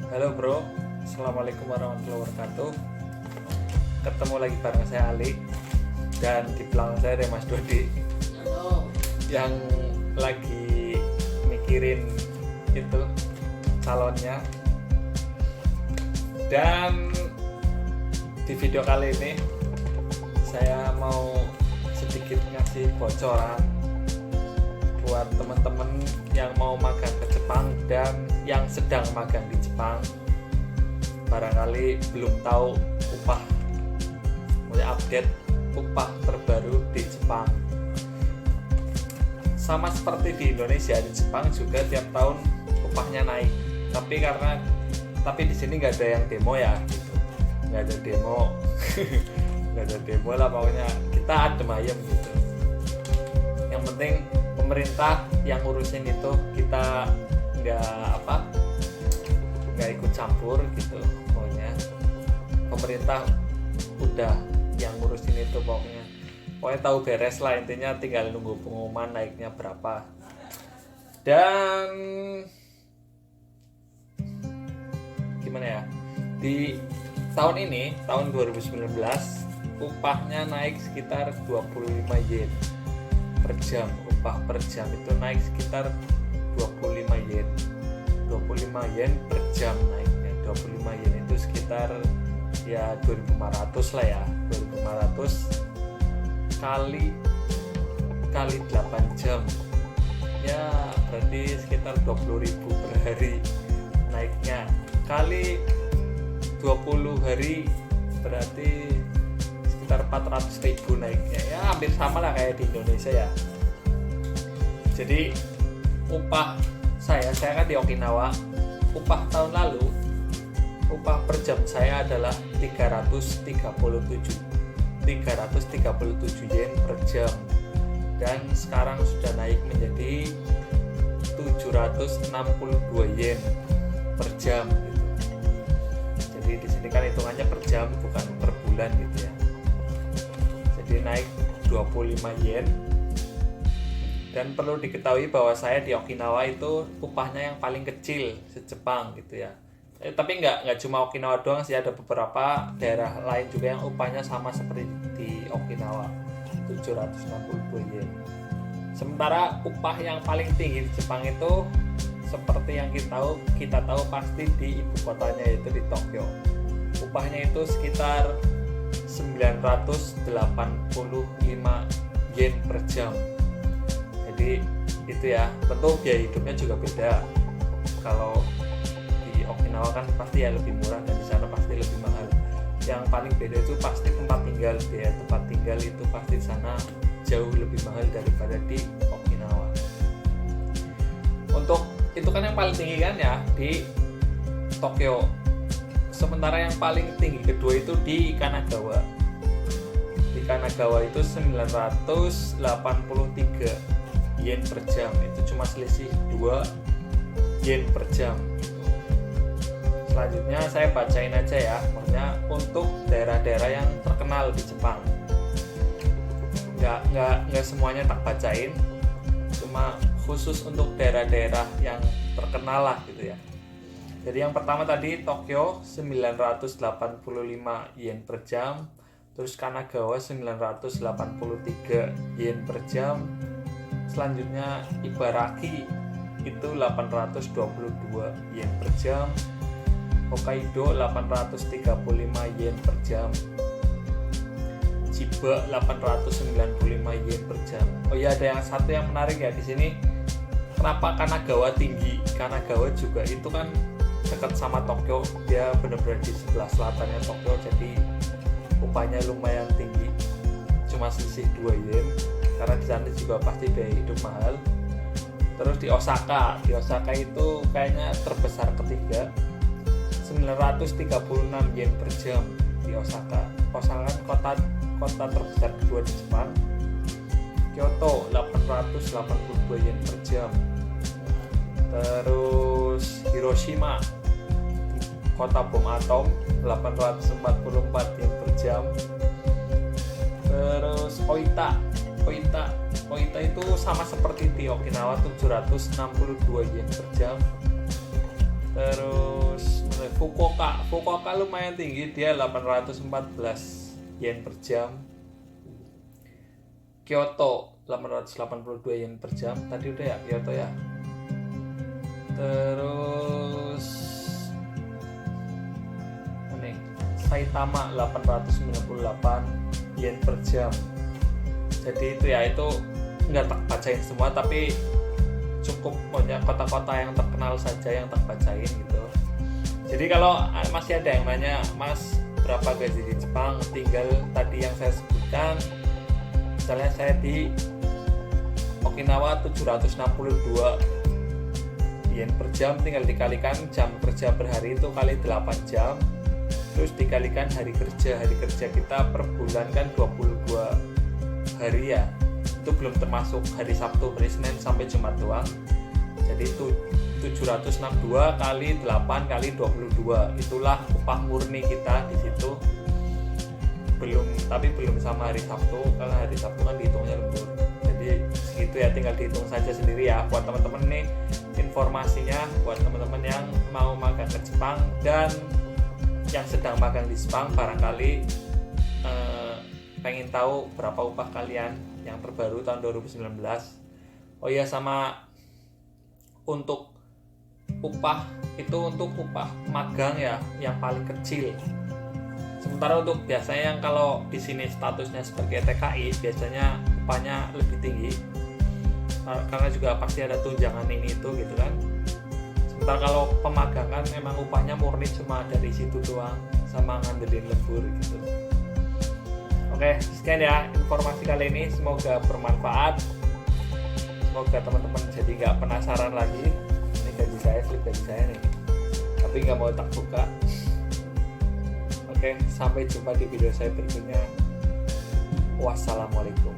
Halo bro, assalamualaikum warahmatullahi wabarakatuh. Ketemu lagi bareng saya Ali dan di belakang saya ada Mas Dodi Halo. yang lagi mikirin itu calonnya. Dan di video kali ini saya mau sedikit ngasih bocoran buat teman-teman yang mau magang ke Jepang dan yang sedang magang di Jepang, barangkali belum tahu mulai update upah terbaru di Jepang. Sama seperti di Indonesia, di Jepang juga tiap tahun upahnya naik. Tapi di sini nggak ada yang demo ya, gitu. Nggak ada demo, nggak ada demo lah, pokoknya kita adem ayem gitu. Yang penting pemerintah yang ngurusin itu, kita nggak ikut campur gitu. Pokoknya pemerintah udah yang ngurusin itu, pokoknya tahu beres lah, intinya tinggal nunggu pengumuman naiknya berapa. Dan gimana ya, di tahun ini, tahun 2019, upahnya naik sekitar 25 yen per jam. Upah per jam itu naik sekitar 25 yen 25 yen per jam naiknya. 25 yen itu sekitar ya 2.500 lah ya, 2.500 kali 8 jam ya berarti sekitar 20.000 per hari naiknya, kali 20 hari berarti sekitar 400.000 naiknya, ya hampir sama lah kayak di Indonesia ya. Jadi upah saya kan di Okinawa, upah tahun lalu, upah per jam saya adalah 337 yen per jam, dan sekarang sudah naik menjadi 762 yen per jam gitu. Jadi di sini kan hitungannya per jam bukan per bulan gitu ya. Jadi naik 25 yen. Dan perlu diketahui bahwa saya di Okinawa itu upahnya yang paling kecil se-Jepang gitu ya. Tapi nggak cuma Okinawa doang sih, ada beberapa daerah lain juga yang upahnya sama seperti di Okinawa, 762 yen. Sementara upah yang paling tinggi di Jepang itu seperti yang kita tahu pasti di ibu kotanya, yaitu di Tokyo. Upahnya itu sekitar 985 yen per jam. Jadi itu ya, tentu biaya hidupnya juga beda. Kalau di Okinawa kan pasti ya lebih murah, dan di sana pasti lebih mahal. Yang paling beda itu pasti tempat tinggal. Biaya tempat tinggal itu pasti di sana jauh lebih mahal daripada di Okinawa. Untuk itu kan yang paling tinggi kan ya di Tokyo. Sementara yang paling tinggi kedua itu di Kanagawa. Di Kanagawa itu 983 yen per jam, itu cuma selisih 2 yen per jam. Selanjutnya saya bacain aja ya, maksudnya untuk daerah-daerah yang terkenal di Jepang. Nggak semuanya tak bacain, cuma khusus untuk daerah-daerah yang terkenal lah gitu ya. Jadi yang pertama tadi Tokyo 985 yen per jam, terus Kanagawa 983 yen per jam. Selanjutnya Ibaraki itu 822 yen per jam, Hokkaido 835 yen per jam, Chiba 895 yen per jam. Oh iya, ada yang satu yang menarik ya di sini. Kenapa Kanagawa tinggi? Kanagawa juga itu kan dekat sama Tokyo, dia benar-benar di sebelah selatannya Tokyo, jadi upahnya lumayan tinggi, cuma selisih 2 yen, karena di sana juga pasti biaya hidup mahal. Terus di Osaka itu kayaknya terbesar ketiga, 936 yen per jam di Osaka. Osaka kan kota terbesar kedua di Jepang. Kyoto 882 yen per jam. Terus Hiroshima, kota bom atom, 844 yen per jam. Terus Oita itu sama seperti di Okinawa, 762 yen per jam. Terus Fukuoka lumayan tinggi, dia 814 yen per jam. Kyoto 882 yen per jam. Tadi udah ya Kyoto ya. Terus ini Saitama 898 yen per jam. Jadi itu ya, itu nggak tak bacain semua, tapi cukup banyak kota-kota yang terkenal saja yang tak bacain gitu. Jadi kalau masih ada yang nanya, Mas berapa gaji di Jepang, tinggal tadi yang saya sebutkan. Misalnya saya di Okinawa 762 yen per jam, tinggal dikalikan jam kerja per hari itu kali 8 jam, terus dikalikan hari kerja kita per bulan kan 22 hari ya, itu belum termasuk hari Sabtu, hari Senin sampai Jumat doang. Jadi itu 762 kali 8 kali 22, itulah upah murni kita di situ. Tapi belum sama hari Sabtu, karena hari Sabtu kan dihitungnya lembur. Jadi segitu ya, tinggal dihitung saja sendiri ya buat teman-teman nih informasinya, buat teman-teman yang mau magang ke Jepang dan yang sedang magang di Jepang, barangkali pengen tahu berapa upah kalian yang terbaru tahun 2019. Oh iya, sama untuk upah itu untuk upah magang ya yang paling kecil. Sementara untuk biasanya yang kalau di sini statusnya sebagai TKI biasanya upahnya lebih tinggi, karena juga pasti ada tunjangan ini itu gitu kan. Sementara kalau pemagangan emang upahnya murni cuma dari situ doang, sama ngandelin lembur gitu. Oke, sekian ya informasi kali ini, semoga bermanfaat. Semoga teman-teman jadi nggak penasaran lagi. Ini slip gaji saya nih, tapi nggak mau tak buka. Oke, sampai jumpa di video saya berikutnya. Wassalamualaikum.